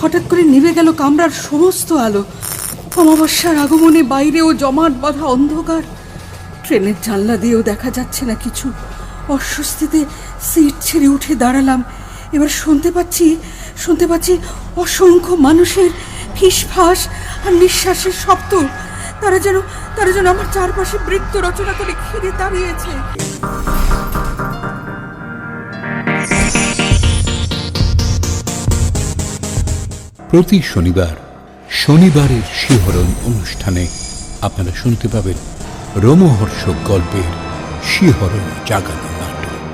হঠাৎ করে নিভে গেল কামরার সমস্ত আলো। অমাবস্যার আগমনে বাইরেও জমাট বাঁধা অন্ধকার। ট্রেনের জানলা দিয়েও দেখা যাচ্ছে না কিছু। অস্বস্তিতে সিট ছেড়ে উঠে দাঁড়ালাম। এবার শুনতে পাচ্ছি অসংখ্য মানুষের ফিসফাস আর নিঃশ্বাসের শব্দ। তারা যেন আমার চারপাশে বৃত্ত রচনা করে ঘিরে দাঁড়িয়েছে। প্রতি শনিবারের শিহরণ অনুষ্ঠানে আপনারা শুনতে পাবেন রোমহর্ষক গল্পের শিহরণ জাগানো নাটক।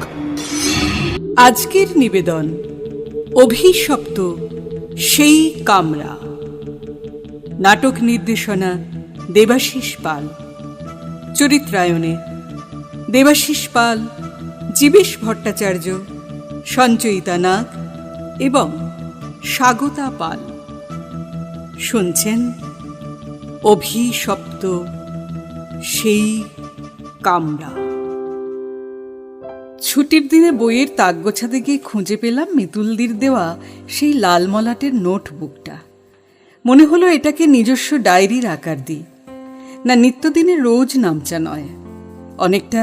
আজকের নিবেদন অভিশপ্ত সেই কামরা। নাটক নির্দেশনা দেবাশিস পাল। চরিত্রায়নে দেবাশিস পাল, জীবেশ ভট্টাচার্য, সঞ্চয়িতা নাগ এবং স্বাগতা পাল। শুনছেন অভিশপ্ত সেই কামরা। ছুটির দিনে বইয়ের তাক গোছাতে গিয়ে খুঁজে পেলাম মিতুলদির দেওয়া সেই লাল মলাটের নোটবুকটা। মনে হলো এটাকে নিজস্ব ডায়েরির আকার দিই। না, নিত্যদিনের রোজ নামচা নয়, অনেকটা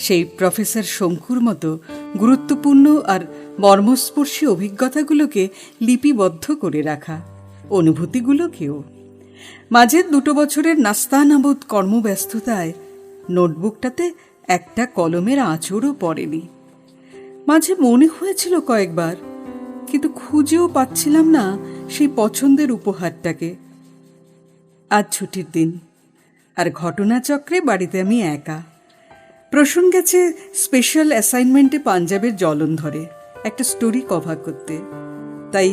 সেই প্রফেসর শঙ্কুর মতো গুরুত্বপূর্ণ আর মর্মস্পর্শী অভিজ্ঞতাগুলোকে লিপিবদ্ধ করে রাখা, অনুভূতিগুলোকেও। মাঝের 2 বছরের নাস্তানাবুদ কর্মব্যস্ততায় নোটবুকটাতে একটা কলমের আঁচড়ও পড়েনি। মাঝে মনে হয়েছিল কয়েকবার, কিন্তু খুঁজেও পাচ্ছিলাম না সেই পছন্দের উপহারটাকে। আজ ছুটির দিন, আর ঘটনাচক্রে বাড়িতে আমি একা। প্রসূন গেছে স্পেশাল অ্যাসাইনমেন্টে পাঞ্জাবের জলন্ধরে একটা স্টোরি কভার করতে। তাই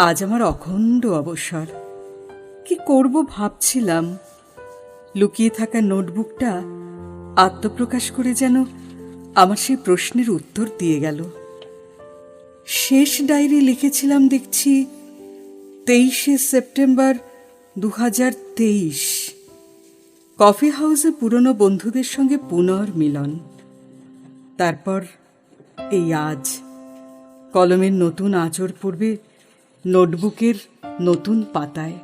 আজ আমার অখণ্ড অবসর। কি করব ভাবছিলাম। লুকিয়ে থাকা নোটবুকটা আত্মপ্রকাশ করে যেন আমার সেই প্রশ্নের উত্তর দিয়ে গেল। শেষ ডায়েরি লিখেছিলাম দেখছি 23শে সেপ্টেম্বর 2023। কফি হাউসে পুরনো বন্ধুদের সঙ্গে পুনর্মিলন। তারপর এই আজ কলমের নতুন আঁচড় পড়বে নোটবুকের নতুন পাতায়।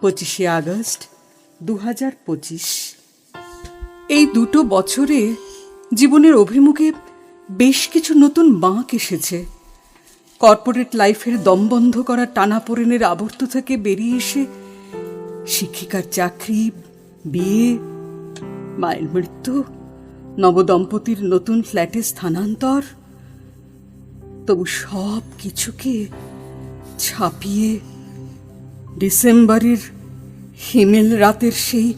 25শে আগস্ট 2025। এই 2 বছরে জীবনের অভিমুখে বেশ কিছু নতুন বাঁক এসেছে। কর্পোরেট লাইফের দমবন্ধ করা টানাপোড়েনের আবর্ত থেকে বেরিয়ে এসে শিক্ষিকার চাকরি, বিয়ে, মায়ের মৃত্যু, নবদম্পতির নতুন ফ্ল্যাটে স্থানান্তর। তবু সব কিছুকে ছাপিয়ে ডিসেম্বরের হিমেল রাতের সেই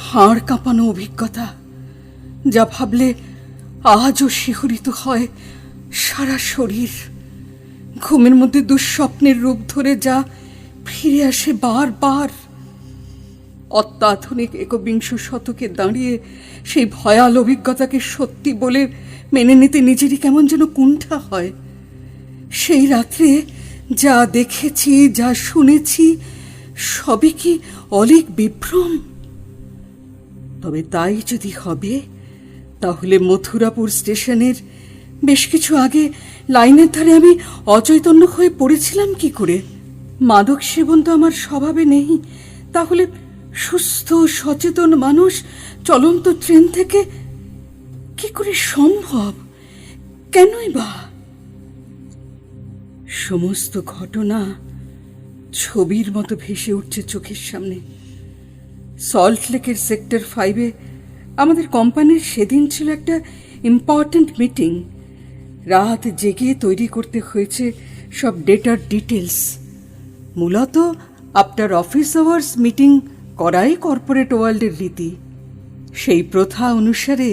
হাড় কাঁপানো অভিজ্ঞতা, যা ভাবলে আজও শিহরিত হয় সারা শরীর। ঘুমের মধ্যে দুঃস্বপ্নের রূপ ধরে যা ফিরে আসে বারবার। অত্যাধুনিক 21 শতকে দাঁড়িয়ে সেই ভয়াল অভিজ্ঞতাকে সত্যি বলে মেনে নিতে নিজেরই কেমন যেন কুণ্ঠা হয়। সেই রাত্রে যা দেখেছি, যা শুনেছি, সবই কি অলীক বিভ্রম? তবে তাই যদি হবে, তাহলে মথুরাপুর স্টেশনের বেশ কিছু আগে লাইনের ধারে আমি অচৈতন্য হয়ে পড়েছিলাম কি করে? মাদক সেবন তো আমার স্বভাবে নেই, তাহলে সুস্থ সচেতন মানুষ চলন্ত ট্রেন থেকে কি করে সম্ভব? কেনই বা? সমস্ত ঘটনা ছবির মতো ভেসে উঠছে চোখের সামনে। সল্ট লেকের সেক্টর 5-এ আমাদের কোম্পানির সেদিন ছিল একটা ইম্পর্ট্যান্ট মিটিং। রাত জেগে তৈরি করতে হয়েছে সব ডেটার ডিটেলস। মূলত আফটার অফিস আওয়ার্স মিটিং করাই কর্পোরেট ওয়ার্ল্ডের রীতি। সেই প্রথা অনুসারে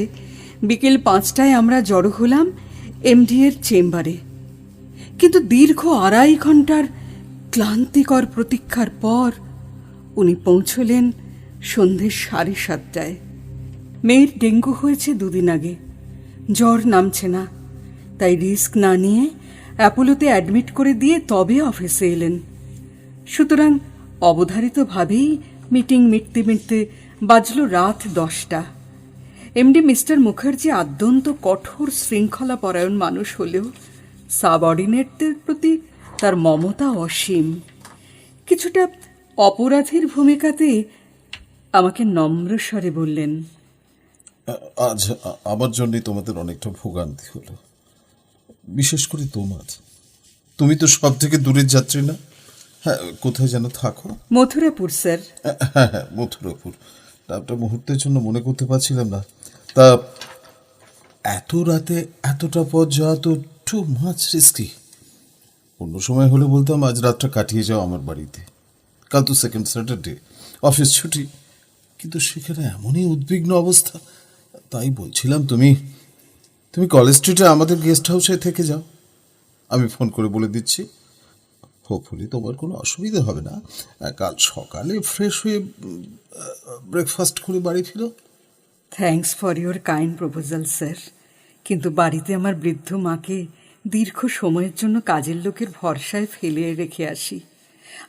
বিকেল 5টায় আমরা জড়ো হলাম এমডি এর চেম্বারে। কিন্তু দীর্ঘ 2.5 ঘন্টার ক্লান্তিকর প্রতীক্ষার পর উনি পৌঁছলেন সন্ধে 7:30টায়। মেয়ের ডেঙ্গু হয়েছে 2 দিন আগে, জ্বর নামছে না, তাই রিস্ক না নিয়ে অ্যাপোলোতে অ্যাডমিট করে দিয়ে তবে অফিসে এলেন। সুতরাং অবধারিতভাবেই মিটিং মিটতে বাজল রাত 10টা। এমডি মিস্টার মুখার্জি অত্যন্ত কঠোর শৃঙ্খলা পরায়ণ মানুষ হলেও সাবঅর্ডিনেটদের প্রতি তার মমতা অসীম। কিছুটা অপরাধীর ভূমিকাতে আমাকে নম্র স্বরে বললেন, আজ আমার জন্যই তোমাদের অনেকটা ভোগান্তি হলো, বিশেষ করে তোমার। তুমি তো সব থেকে দূরের যাত্রী না? হ্যাঁ, কোথায় যেন থাকো? মথুরাপুর স্যার। হ্যাঁ হ্যাঁ, মথুরাপুর। নামটা মুহূর্তের জন্য মনে করতে পারছিলাম না। তা এত রাতে এতটা পথ যাওয়া তো টু মাচ রিস্কি। অন্য সময় হলে বলতাম আজ রাতটা কাটিয়ে যাও আমার বাড়িতে, কাল তো সেকেন্ড স্যাটারডে, অফিস ছুটি। কিন্তু সেখানে এমনই উদ্বিগ্ন অবস্থা, তাই বলছিলাম তুমি কলেজ স্ট্রিটে আমাদের গেস্ট হাউসে থেকে যাও। আমি ফোন করে বলে দিচ্ছি, হোপফুলি তোমার কোনো অসুবিধা হবে না। কাল সকালে ফ্রেশ হয়ে ব্রেকফাস্ট করে বাড়ি ফিরো। Thanks for your kind proposal sir, কিন্তু বাড়িতে আমার বৃদ্ধ মাকে দীর্ঘ সময়ের জন্য কাজের লোকের ভরসায় ফেলে রেখে আসি।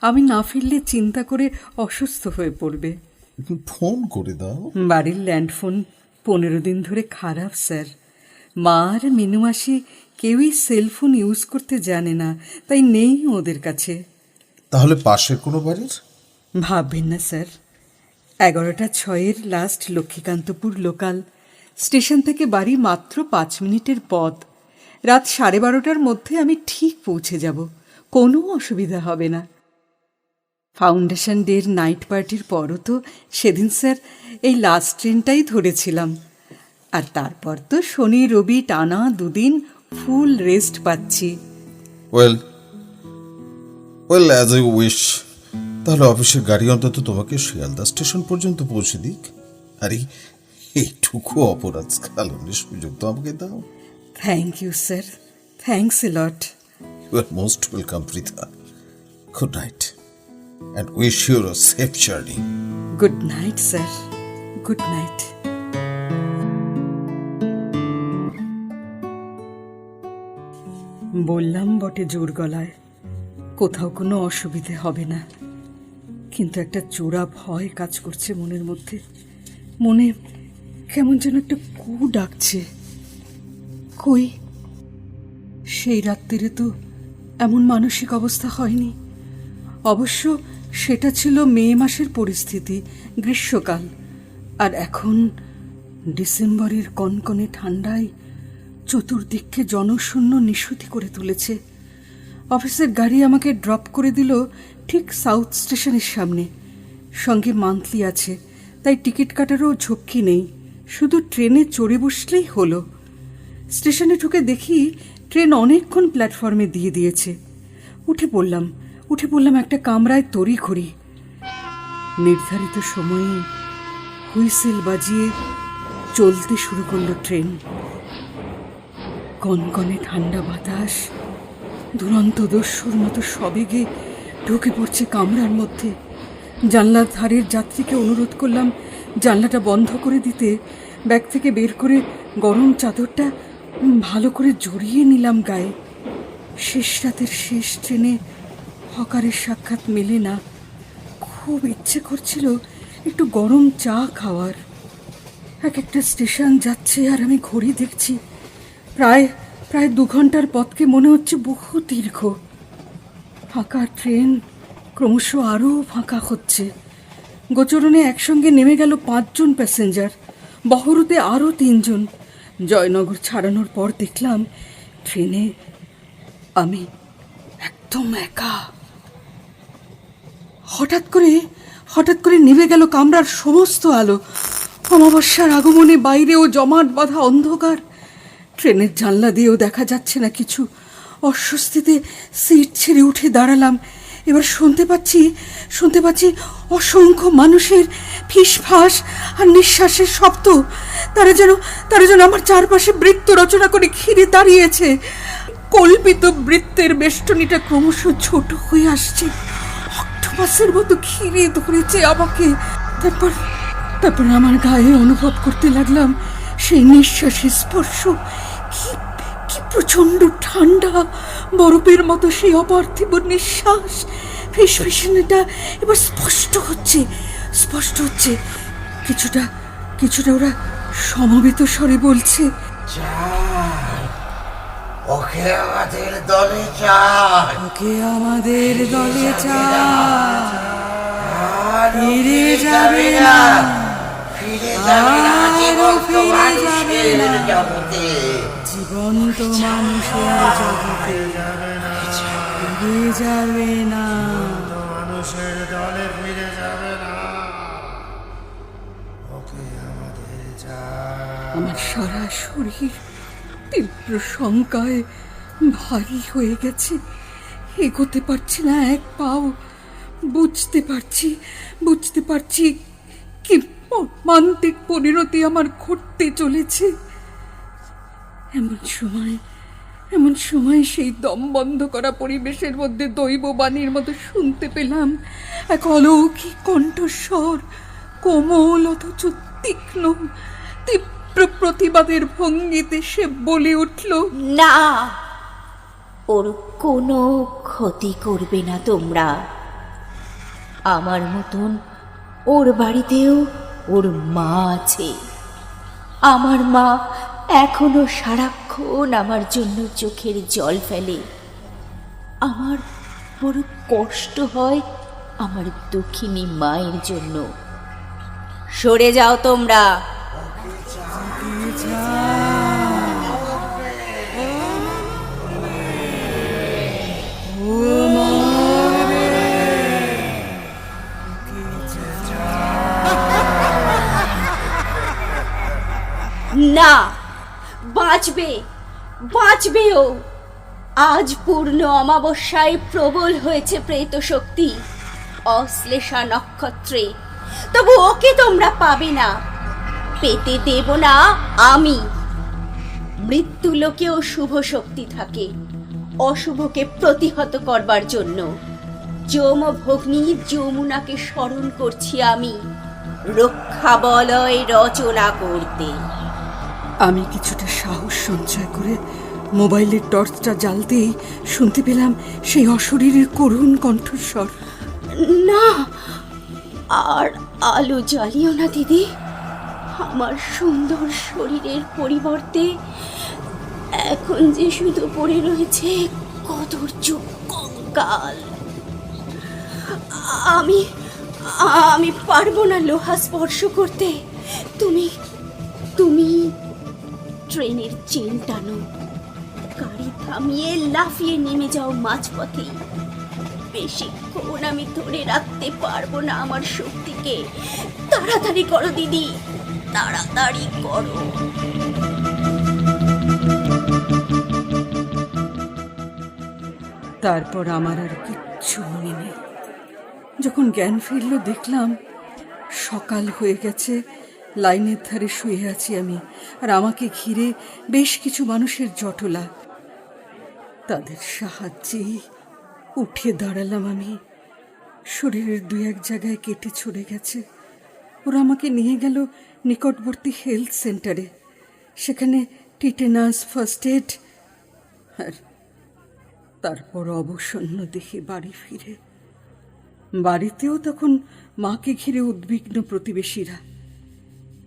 আমি না ফিরলে চিন্তা করে অসুস্থ হয়ে পড়বে। ফোন করে দাও। বাড়ির ল্যান্ডফোন 15 দিন ধরে খারাপ স্যার। মা আর মিনু মাসি কেউই সেলফোন ইউজ করতে জানে না, তাই নেই ওদের কাছে। তাহলে পাশের কোনো বাড়ির? ভাববেন না sir, 11:06 last Lakshmikantapur local station থেকে বাড়ি মাত্র 5 মিনিটের পথ। রাত 12:30টার মধ্যে আমি ঠিক পৌঁছে যাব, কোনো অসুবিধা হবে না। ফাউন্ডেশন ডের নাইট পার্টির পরও তো সেদিন স্যার এই লাস্ট ট্রেনটাই ধরেছিলাম, আর তারপর তো শনি রবি টানা 2 দিন ফুল রেস্ট পাচ্ছি। Well as you wish. তাহলে অফিসের গাড়ি অন্তত তোমাকে শিয়ালদা স্টেশন পর্যন্ত পৌঁছে দিক। আরে এইটুকু অপরাধ স্খালনের সুযোগ তো আমাকে দাও। Thank you sir, thanks a lot. You are most welcome Prita. Good night and wish you a safe journey. Good night sir, good night. বললাম বটে জোর গলায় কোথাও কোনো অসুবিধে হবে না, কিন্তু একটা চোরা ভয় কাজ করছে মনের মধ্যে। মনে কেমন যেন একটা কু ডাকছে। কই, সেই রাত্রিরে তো এমন মানসিক অবস্থা হয়নি। অবশ্য সেটা ছিল মে মাসের পরিস্থিতি, গ্রীষ্মকাল। আর এখন ডিসেম্বরের কনকনে ঠান্ডায় চতুর্দিককে জনশূন্য নিশুতি করে তুলেছে। অফিসের গাড়ি আমাকে ড্রপ করে দিল ঠিক সাউথ স্টেশনের সামনে। সঙ্গে মান্থলি আছে, তাই টিকিট কাটারও ঝক্কি নেই, শুধু ট্রেনে চড়ে বসলেই হলো। স্টেশনে ঢুকে দেখি ট্রেন অনেকক্ষণ প্ল্যাটফর্মে দিয়ে দিয়েছে। উঠে পড়লাম একটা কামরায় তড়িঘড়ি। নির্ধারিত সময়ে হুইসেল বাজিয়ে চলতে শুরু করলো ট্রেন। কনকনে ঠান্ডা বাতাস দুরন্ত দস্যুর মতো সবেগে ঢুকে পড়ছে কামরার মধ্যে। জানলার ধারের যাত্রীকে অনুরোধ করলাম জানলাটা বন্ধ করে দিতে। ব্যাগ থেকে বের করে গরম চাদরটা ভালো করে জড়িয়ে নিলাম গায়ে। শেষ রাতের শেষ ট্রেনে হকারের সাক্ষাৎ মেলে না। খুব ইচ্ছে করছিল একটু গরম চা খাওয়ার। এক একটা স্টেশন যাচ্ছে আর আমি ঘড়ি দেখছি। প্রায় 2 ঘন্টার পথকে মনে হচ্ছে বহু দীর্ঘ। ফাঁকা ট্রেন ক্রমশ আরও ফাঁকা হচ্ছে। গোচরণে একসঙ্গে নেমে গেল 5 জন প্যাসেঞ্জার, বহরুতে আরও 3 জন। জয়নগর ছাড়ানোর পর দেখলাম ট্রেনে আমি একদম একা। হঠাৎ করে নিভে গেল কামরার সমস্ত আলো। অমাবস্যার আগমনে বাইরেও জমাট বাঁধা অন্ধকার। ট্রেনের জানলা দিয়েও দেখা যাচ্ছে না কিছু। অস্বস্তিতে সিট ছেড়ে উঠে দাঁড়ালাম। এবার শুনতে পাচ্ছি অসংখ্য মানুষের ফিসফাস আর নিঃশ্বাসের শব্দ। তারা যেন আমার চারপাশে বৃত্ত রচনা করে ঘিরে দাঁড়িয়েছে। কল্পিত বৃত্তের বেষ্টনীটা ক্রমশ ছোট হয়ে আসছে, অক্টোপাসের মতো ঘিরে ধরেছে আমাকে। তারপর আমার গায়ে অনুভব করতে লাগলাম সেই নিঃশ্বাসের স্পর্শ। কি প্রচন্ড ঠান্ডা, বরফের মতো সেই অপার্থিব নিঃশ্বাস। ফিসফিসানিটা এবার স্পষ্ট হচ্ছে। কিছুটা ওরা সমবেত স্বরে বলছে, ওকে আমাদের দলে চাই। ওকে আমাদের দলে চায়, আর ও ফিরে যাবে না, ফিরে যাবে না আর ও জীবন্ত ফিরে যাবে মানুষের না। জগতে। জীবন্ত মানুষের জগতে ফিরে যাবে না। মানুষের দলে ফিরে যাবে না। ওকে আমাদের চাই। আমার সারা শরীর তীব্র শঙ্কায় ভারী হয়ে গেছে। এগোতে পারছি না এক পাও। বুঝতে পারছি কি মর্মান্তিক পরিণতি আমার ঘটতে চলেছে। এমন সময় সেই দম বন্ধ করা পরিবেশের মধ্যে দৈববাণীর মতো শুনতে পেলাম এক অলৌকিক কণ্ঠস্বর, কোমল অথচ তীক্ষ্ণ, তীব্র প্রতিবাদের ভঙ্গিতে সে বলে উঠল, না, ওর কোনো ক্ষতি করবে না তোমরা। আমার মতন ওর বাড়িতেও ওর মা আছে। আমার মা এখনো সারাক্ষণ আমার জন্য চোখের জল ফেলে। আমার বড় কষ্ট হয় আমার দুঃখিনী মায়ের জন্য। সরে যাও তোমরা। না, বাঁচবে ও। আজ পূর্ণ অমাবস্যায় প্রবল হয়েছে প্রেত শক্তি অশ্লেষা নক্ষত্রে। তবু ওকে তোমরা পাবে না, পেতে দেব না আমি। মৃত্যু লোকেও শুভ শক্তি থাকে অশুভকে প্রতিহত করবার জন্য। যমভগ্নী যমুনাকে স্মরণ করছি আমি রক্ষা বলয় রচনা করতে। আমি কিছুটা সাহস সঞ্চয় করে মোবাইলের টর্চটা জ্বালতেই শুনতে পেলাম সেই অশরীরের করুণ কণ্ঠস্বর, না, আর আলো জ্বালিও না দিদি। আমার সুন্দর শরীরের পরিবর্তে এখন যে শুধু পড়ে রয়েছে কদর্য কঙ্কাল। আমি পারবো না লোহা স্পর্শ করতে। তুমি ট্রেনের চেন টানো, গাড়ি থামিয়ে লাফিয়ে নেমে যাও মাঝপথেই। বেশিক্ষণ আমি ধরে রাখতে পারবো না আমার শক্তিকে। তাড়াতাড়ি করো দিদি, তাড়াতাড়ি করো। তারপর আমার আর কিচ্ছু মনে নেই। যখন জ্ঞান ফিরল দেখলাম সকাল হয়ে গেছে। লাইনের ধারে শুয়ে আছি আমি, আর আমাকে ঘিরে বেশ কিছু মানুষের জটলা। তাদের সাহায্যেই উঠে দাঁড়ালাম আমি। শরীরের দু এক জায়গায় কেটে ছড়ে গেছে। ওরা আমাকে নিয়ে গেল নিকটবর্তী হেলথ সেন্টারে। সেখানে টিটেনাস, ফার্স্ট এড, আর তারপর অবসন্ন দেখে বাড়ি ফিরে। বাড়িতেও তখন মাকে ঘিরে উদ্বিগ্ন প্রতিবেশীরা।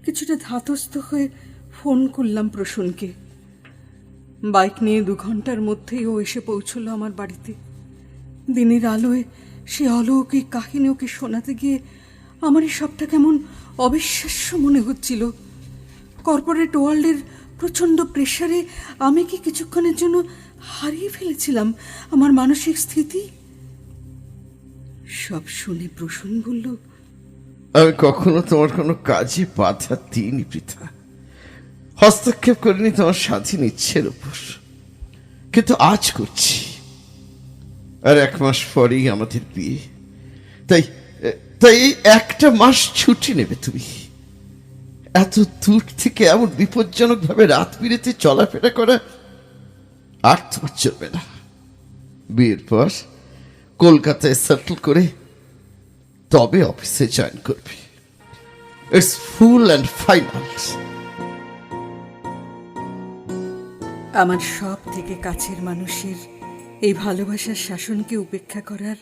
কিছুটা ধাতস্থ হয়ে ফোন করলাম প্রসূনকে। বাইক নিয়ে 2 ঘন্টার মধ্যেই ও এসে পৌঁছলো আমার বাড়িতে। দিনের আলোয় সে অলৌকিক কাহিনী ওকে শোনাতে গিয়ে আমার এই সবটা কেমন অবিশ্বাস্য মনে হচ্ছিল। কর্পোরেট ওয়ার্ল্ডের প্রচণ্ড প্রেশারে আমি কি কিছুক্ষণের জন্য হারিয়ে ফেলেছিলাম আমার মানসিক স্থিতি? সব শুনে প্রসূন বলল, আমি কখনো তোমার কোনো কাজে বাধা দিইনি পৃথা, হস্তক্ষেপ করিনি তোমার স্বাধীন ইচ্ছের উপর, কিন্তু আজ করছি। আর 1 মাস পরেই আমাদের বিয়ে। তাই এই 1টা মাস ছুটি নেবে তুমি। এত দূর থেকে এমন বিপজ্জনক ভাবে রাত বিরেতে চলাফেরা করা আর তোমার চলবে না। বিয়ের পর কলকাতায় সেটেল করে তবে অফিসে জয়েন করবে। It's full and final. আমার সব থেকে কাছের মানুষের এই ভালোবাসার শাসনকে উপেক্ষা করার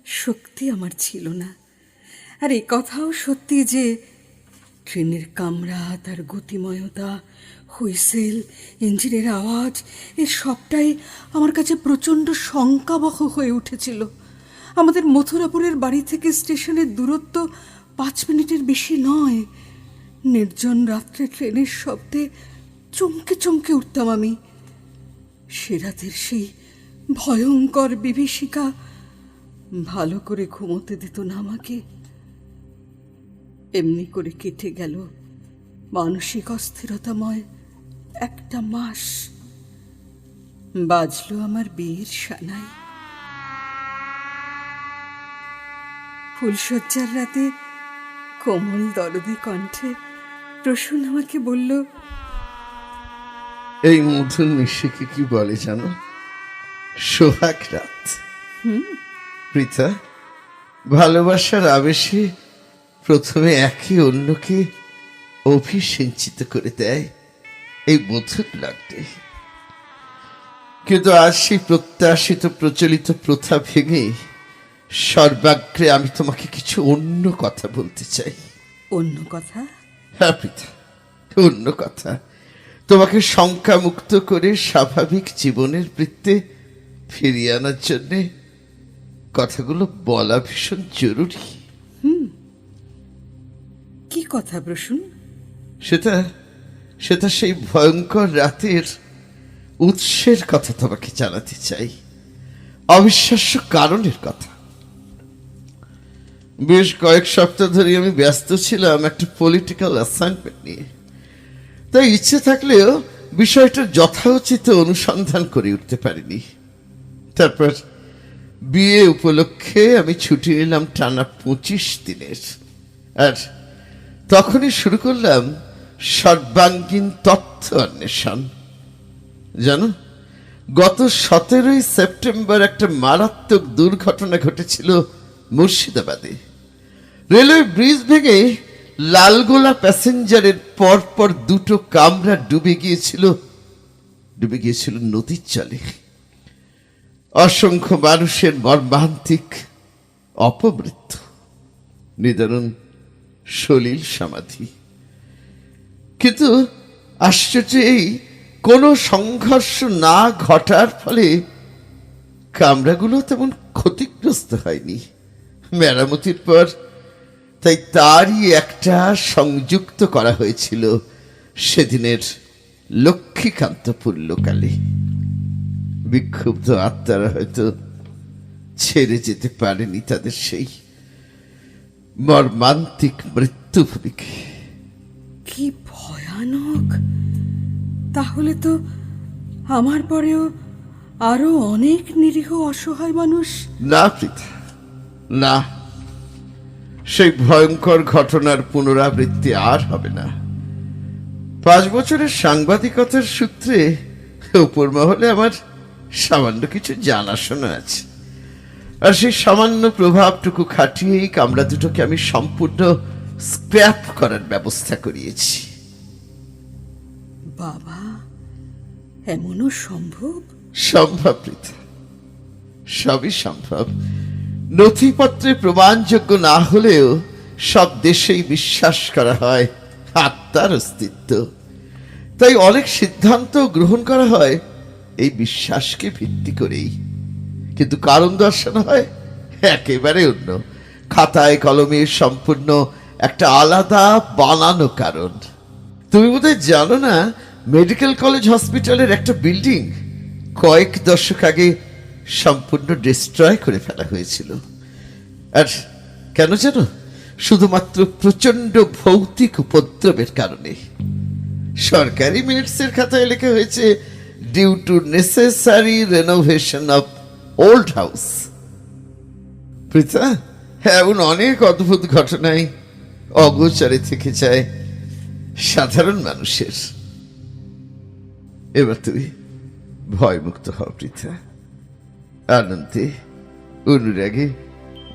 শক্তি আমার ছিল না। আর এই কথাও সত্যি যে ট্রেনের কামরা, তার গতিময়তা, হুইসেল, ইঞ্জিনের আওয়াজ, এর সবটাই আমার কাছে প্রচণ্ড শঙ্কাবহ হয়ে উঠেছিল। আমাদের মথুরাপুরের বাড়ি থেকে স্টেশনের দূরত্ব 5 মিনিটের বেশি নয়। নির্জন রাত্রে ট্রেনের শব্দে চমকে চমকে উঠতাম আমি। সে রাতের সেই ভয়ঙ্কর বিভীষিকা ভালো করে ঘুমোতে দিত না আমাকে। এমনি করে কেটে গেল মানসিক অস্থিরতাময় একটা মাস। বাজলো আমার বিয়ের সানাই। ফুলশয্যার রাতে কোমল দরদি কণ্ঠে প্রসূন আমাকে বলল, এই মধুর নিশিকে কি বলে জানো? সোহাগ রাত। পৃথা, ভালোবাসার আবেশে প্রথমে একে অন্যকে অভিসিঞ্চিত করে দেয় এই মধুর লাগতে। কিন্তু আজ সেই প্রত্যাশিত প্রচলিত প্রথা ভেঙে সর্বাগ্রে আমি তোমাকে কিছু অন্য কথা বলতে চাই। অন্য কথা? হ্যাঁ পৃথা, অন্য কথা। তোমাকে শঙ্কামুক্ত করে স্বাভাবিক জীবনের বৃত্তে ফিরিয়ে আনার জন্যে কথাগুলো বলা ভীষণ জরুরি। কি কথা প্রসূন? সেটা সেই ভয়ঙ্কর রাতের উৎসের কথা তোমাকে জানাতে চাই, অবিশ্বাস্য কারণের কথা। বেশ কয়েক সপ্তাহ ধরে আমি ব্যস্ত ছিলাম একটা পলিটিক্যাল অ্যাসাইনমেন্ট নিয়ে। তাই ইচ্ছে থাকলেও বিষয়টার যথাউচিত অনুসন্ধান করে উঠতে পারিনি। তারপর বিয়ে উপলক্ষে আমি ছুটি নিলাম টানা 25 দিনের। আর তখনই শুরু করলাম সর্বাঙ্গীন তথ্য অন্বেষণ। জানো, গত 17 সেপ্টেম্বর একটা মারাত্মক দুর্ঘটনা ঘটেছিল মুর্শিদাবাদে। রেলওয়ে ব্রিজ ভেঙে লালগোলা প্যাসেঞ্জারের পরপর 2টো কামরা ডুবে গিয়েছিল নদীর জলে। অসংখ্য মানুষের মর্মান্তিক অপমৃত্যু, নিদারুণ সলিল সমাধি। কিন্তু আশ্চর্য এই, কোনো সংঘর্ষ না ঘটার ফলে কামরাগুলো তেমন ক্ষতিগ্রস্ত হয়নি। মেরামতির পর তাই তারই একটা সংযুক্ত করা হয়েছিল সেদিনের লক্ষ্মীকান্তপুর লোকালে। বিক্ষুব্ধ আত্মারা হয়তো ছেড়ে যেতে পারেনি তাদের সেই মর্মান্তিক মৃত্যুভূমিকে। কি ভয়ানক! তাহলে তো আমার পরেও আরো অনেক নিরীহ অসহায় মানুষ। না পৃথা, না, সেই ভয়ঙ্কর ঘটনার পুনরাবৃত্তি আর হবে না। 5 বছরের সাংবাদিকতার সূত্রে উপর মহলে আমার সামান্য কিছু জানাশোনা আছে। আর সেই সামান্য প্রভাবটুকু খাটিয়েই কামরা দুটোকে আমি সম্পূর্ণ স্ক্র্যাপ করার ব্যবস্থা করিয়েছি। বাবা, এমনও সম্ভব? সম্ভব পৃথা, সবই সম্ভব। নথিপত্রে প্রমাণযোগ্য না হলেও সব দেশেই বিশ্বাস করা হয় আত্মার অস্তিত্ব। তাই অনেক সিদ্ধান্ত গ্রহণ করা হয় এই বিশ্বাসকে ভিত্তি করেই। কিন্তু কারণ দর্শানো হয় একেবারে অন্য, খাতায় কলমে সম্পূর্ণ একটা আলাদা বানানো কারণ। তুমি বোধহয় জানো না, মেডিকেল কলেজ হসপিটালের একটা বিল্ডিং কয়েক দশক আগে সম্পূর্ণ ডিস্ট্রয় করে ফেলা হয়েছিল। আর কেন জানো? শুধুমাত্র প্রচন্ড ভৌতিক উপদ্রবের কারণে। সরকারি মিনিটসের খাতায় লেখা হয়েছে, due to necessary renovation of old house. Pritha, এমন অনেক অদ্ভুত ঘটনায় অগোচরে থেকে যায় সাধারণ মানুষের। এবার তুমি ভয়মুক্ত হও পৃথা, আনন্দে অনুরাগে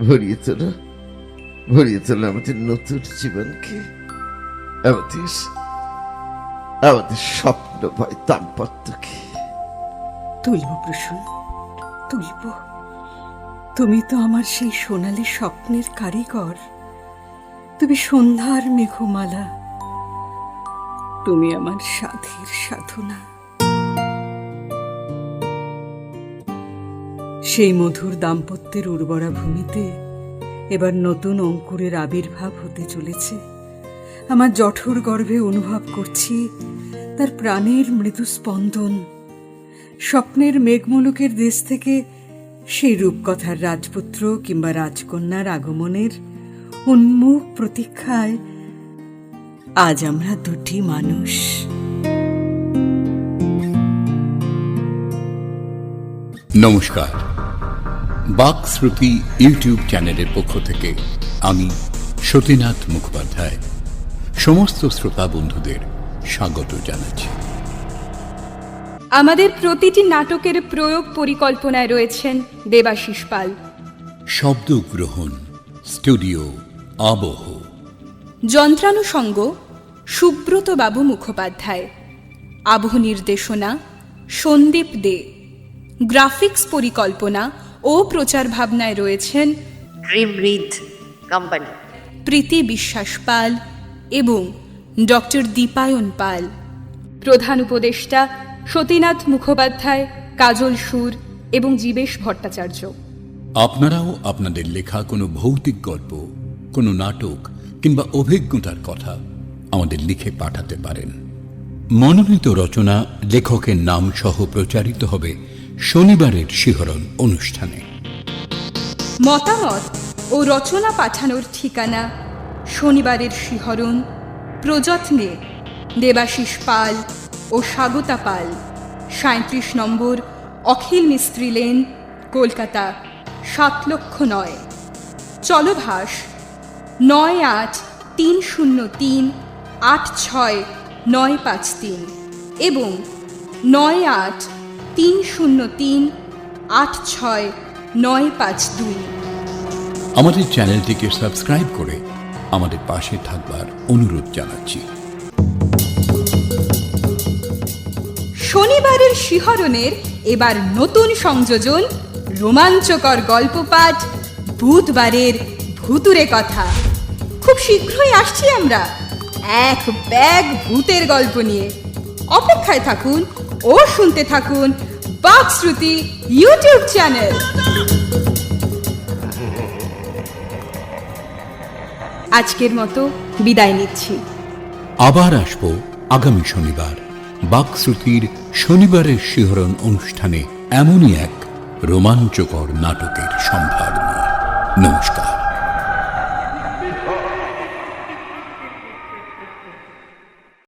ভরিয়ে তোলো আমাদের নতুন জীবনকে, আমাদের স্বপ্ন ভয় দাম্পত্যকে। তুলব প্রসূন, তুলব। তুমি তো আমার সেই সোনালী স্বপ্নের কারিগর। তুমি সন্ধ্যার মেঘমালা, তুমি আমার সাধের সাধনা। সেই মধুর দাম্পত্যের উর্বরা ভূমিতে এবার নতুন অঙ্কুরের আবির্ভাব হতে চলেছে। আমার জঠর গর্ভে অনুভব করছি তার প্রাণের মৃদু স্পন্দন। স্বপ্নের মেঘমুলুকের দেশ থেকে সেই রূপকথার রাজপুত্র কিংবা রাজকন্যার আগমনের উন্মুখ প্রতীক্ষায় আজ আমরা দুটি মানুষ। নমস্কার, বাকশ্রুতি ইউটিউব চ্যানেলের পক্ষ থেকে আমি সতীনাথ মুখোপাধ্যায় সমস্ত শ্রোতা বন্ধুদের স্বাগত জানাচ্ছি। আমাদের প্রতিটি নাটকের প্রয়োগ পরিকল্পনায় রয়েছেন দেবাশিস পাল। শব্দগ্রহণ স্টুডিও আবহ। যন্ত্রানুষঙ্গ সুব্রত বাবু মুখোপাধ্যায়। আবহ নির্দেশনা সন্দীপ দে। গ্রাফিক্স পরিকল্পনা ও প্রচার ভাবনায় রয়েছেন ড্রিম রিড কোম্পানি, প্রীতি বিশ্বাস পাল এবং ডক্টর দীপায়ন পাল। প্রধান উপদেষ্টা সতীনাথ মুখোপাধ্যায়, কাজল সুর এবং জীবেশ ভট্টাচার্য। আপনারাও আপনাদের লেখা কোনো ভৌতিক গল্প, কোনো নাটক কিংবা অভিজ্ঞতার কথা আমাদের লিখে পাঠাতে পারেন। মনোনীত রচনা লেখকের নাম সহ প্রচারিত হবে শনিবারের শিহরণ অনুষ্ঠানে। মতামত ও রচনা পাঠানোর ঠিকানা শনিবারের শিহরণ, প্রযত্নে দেবাশিস পাল ও স্বাগতা পাল, 37 নম্বর অখিল মিস্ত্রি লেন, কলকাতা 7,09,000। চলভাস 9830386953 এবং 9830386952। আমাদের চ্যানেলটিকে সাবস্ক্রাইব করে আমাদের পাশে থাকবার অনুরোধ জানাচ্ছি। শনিবারের শিহরণের এবার নতুন সংযোজন, রোমাঞ্চকর গল্প পাঠ, বুধবারের ভুতুরে কথা। খুব শীঘ্রই আসছি আমরা এক ব্যাগ ভূতের গল্প নিয়ে। অপেক্ষায় থাকুন ও শুনতে থাকুন বাকশ্রুতি ইউটিউব চ্যানেল। আজকের মতো বিদায় নিচ্ছি। আবার আসব আগামী শনিবার বাকশ্রুতির শনিবারের শিহরণ অনুষ্ঠানে এমনই এক রোমাঞ্চকর নাটকের সম্ভার নিয়ে। নমস্কার।